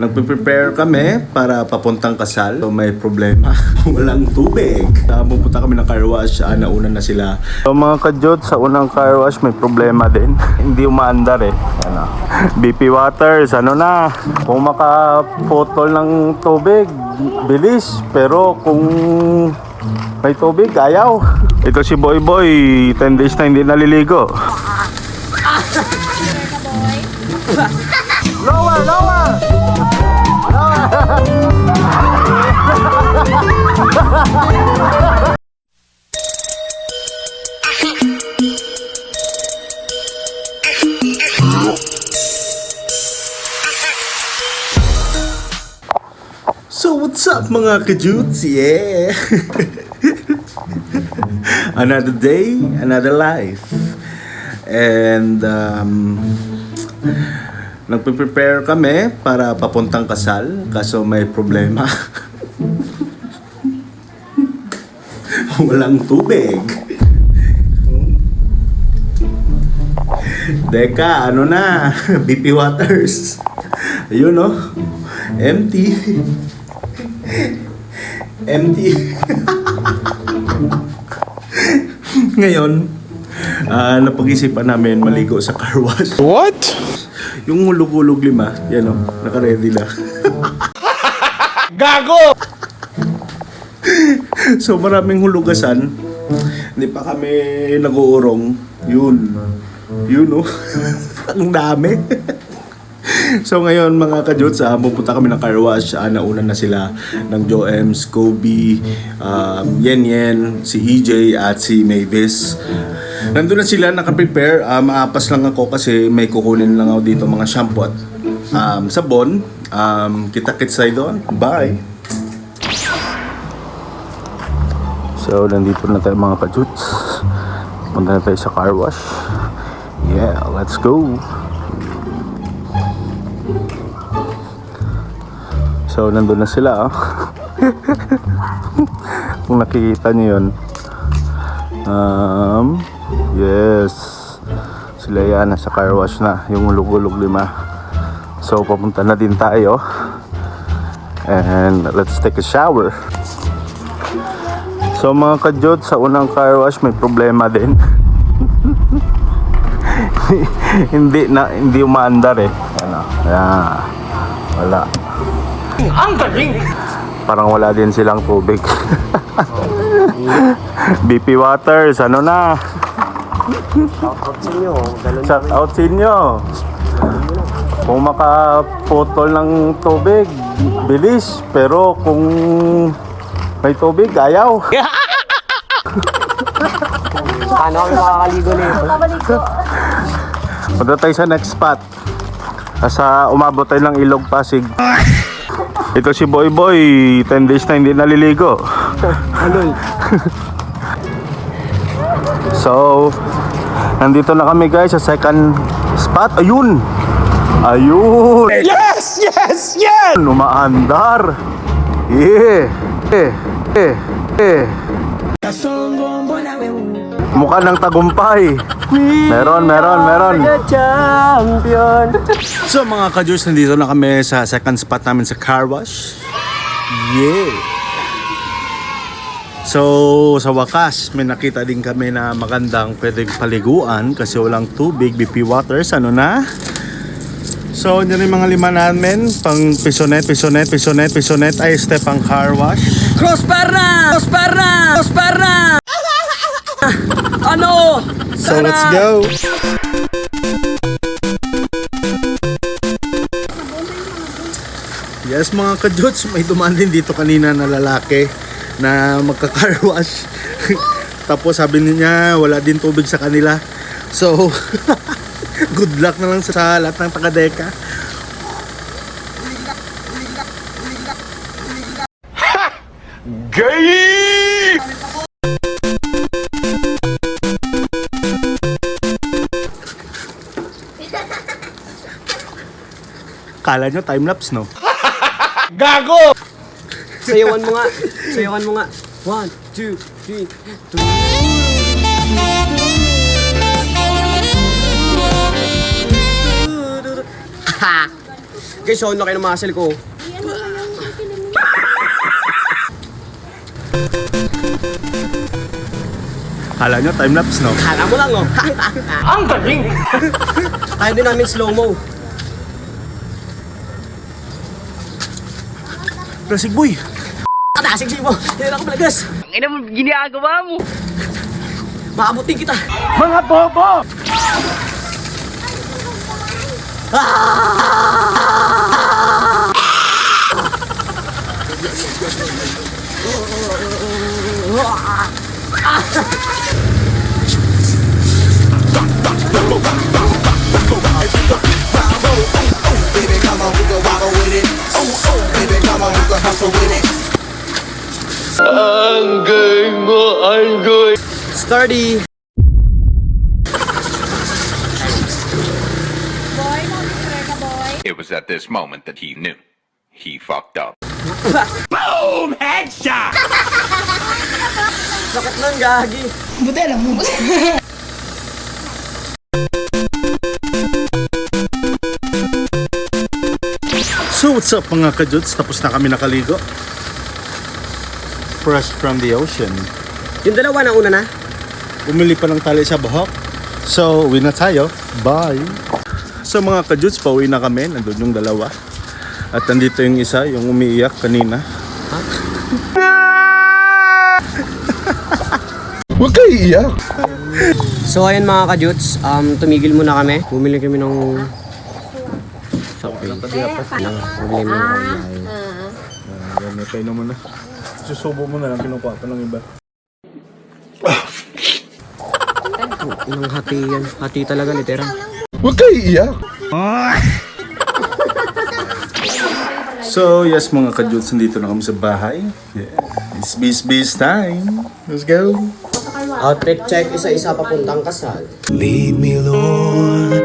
Nagpe-prepare kami para papuntang kasal. So may problema. Walang tubig. Pupunta kami ng car wash. Nauna na sila. So mga kadyot, sa unang car wash may problema din. Hindi umaandar eh. Ano? BP Waters, ano na? Kung makaputol ng tubig, bilis. Pero kung may tubig, ayaw. Ito si Boy Boy, 10 days na hindi naliligo. Lower, lower! So what's up mga kajuts? Yeah! Another day, another life. And nagpe-prepare kami para papuntang kasal. Kaso may problema. Walang tubig. Deka, ano na? BP Waters. Ayun no? Empty. Empty. Ngayon, napag-isipan namin maligo sa car wash. What? Yung hulog-hulog lima, yan o, naka-ready na. Gago! So maraming hulugasan. Hindi pa kami nag-uurong. Yun o. Ang dami. So ngayon mga kajuts, pupunta kami ng car wash. Nauna na sila ng Joems, Kobe, Yen Yen, si EJ at si Mavis. Nandun na sila, naka-prepare. Maapas lang ako kasi may kukunin lang ako dito mga shampoo at sabon. Kita-kits tayo doon. Bye! So nandito na tayo mga kajuts. Punta na tayo sa car wash. Yeah, let's go! So nandun na sila kung nakikita nyo yun. Yes, sila yan, nasa car wash na. Yung ulog-ulog lima. So papunta na din tayo. And let's take a shower. So mga kadyot, sa unang car wash may problema din. Hindi umaandar eh. Ano? Wala. Ang galing! Parang wala din silang tubig. BP Waters, ano na? Shout out sa inyo. Kung makaputol ng tubig, bilis. Pero kung may tubig, ayaw. Paano kami makakaligo nito? Punta tayo sa next spot. Umabot tayo ng Ilog Pasig. Ito si Boy Boy, 10 days na hindi naliligo. So, nandito na kami guys sa second spot. Ayun! Yes! Yes! Yes! Umaandar! Yeah! Mukha ng tagumpay. Meron. Champion! So mga ka-juice, nandito na kami sa second spot namin sa car wash. Yeah! So sa wakas, may nakita din kami na magandang pwedeng paliguan kasi walang tubig, BP Waters, ano na? So yun yung mga lima namin, pang pisonet, ay step ang car wash. Crossbar na! Ano? So let's go! Yes mga kajuts, may dumaan din dito kanina na lalaki na magka-car wash. Tapos sabi niya wala din tubig sa kanila. So good luck na lang sa lahat ng taga-deka. Gay! Kala nyo time-lapse, no? Gago! Sayawan mo nga. 1, 2, 3. Guys, so laki ng muscle ko. Kala nyo, time-lapse, no? Kala mo lang, oh. Ang galing! Kaya din namin slow-mo. Klasig boy! Katasig siya mo. Hindi na ako malagas. Ang ina mo, ginagawa mo. Maabutin kita. Mga bobo! Sturdy. It was at this moment that he knew. He fucked up. Boom! Headshot! Sakit ng gagi. So what's up mga kajuts? Tapos na kami nakaligo. Fresh from the ocean. Yung dalawa na una na. Umili pa ng tali sa buhok. So, uwi na tayo. Bye! So mga kajuts, pauwi na kami. Nandun yung dalawa. At nandito yung isa, yung umiiyak kanina. Huwag kayo iiyak! So ayun mga kajuts, tumigil muna kami. Bumili kami ng Shopee. Bumili mo ng online. Yan, may kayo muna. Susubo mo na lang, kinukuha pa ng iba. Inang hati yan. Hati talaga, literal. Huwag kayo iiyak! So, yes mga kajuts, nandito na kami sa bahay. Yeah. It's bis time. Let's go! Outfit check, isa-isa papuntang kasal. Lead me, Lord.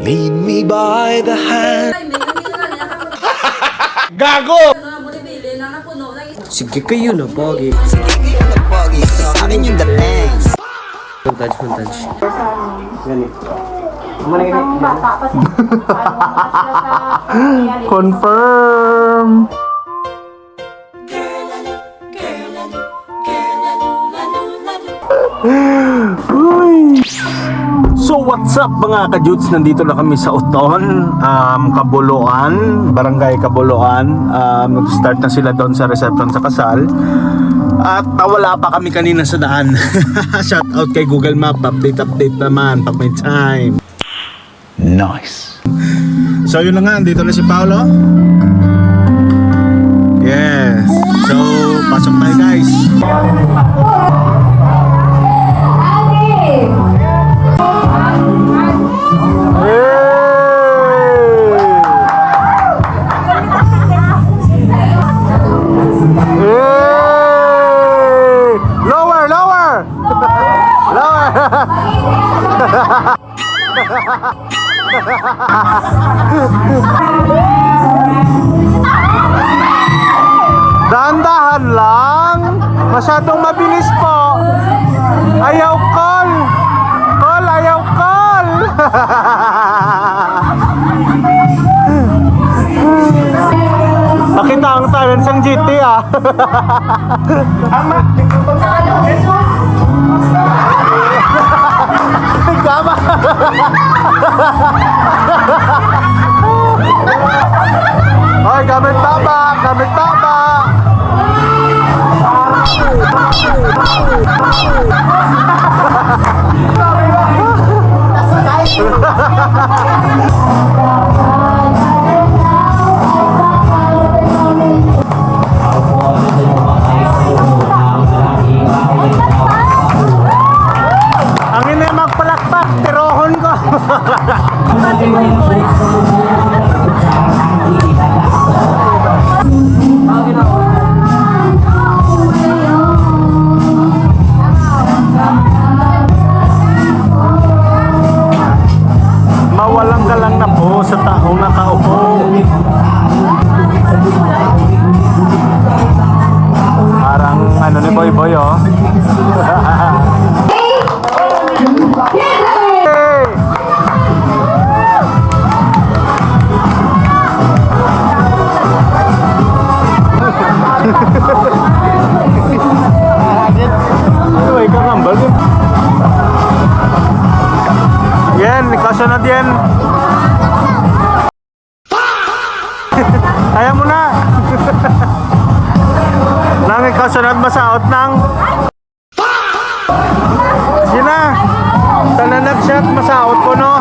Lead me by the hand. Gago! Sige kayo na, pogi. Akin yung dating. Montage, montage. Confirm! So what's up mga kajuts? Nandito na kami sa Uton, Kabuluan, Barangay Kabuluan. Nag-start na sila doon sa reception sa kasal. At wala pa kami kanina sa daan. Shout out kay Google Map, update naman pag may time. Nice. So yun na nga, dito na si Paolo. Yes. So, pasok tayo guys. Lower, lower. Dahan-dahan lang. Masyadong mabilis po. Ayaw call. Call, ayaw call. Nakita ang talent ng GT ah. Gama. Hoy, gamit taba, gamit taba. Ang ina magpalakpak, tirohon ko. kasunod yan. Ayaw mo na. Langit kasunod masaot ng. Sige na. Talanag shot masaot ko no.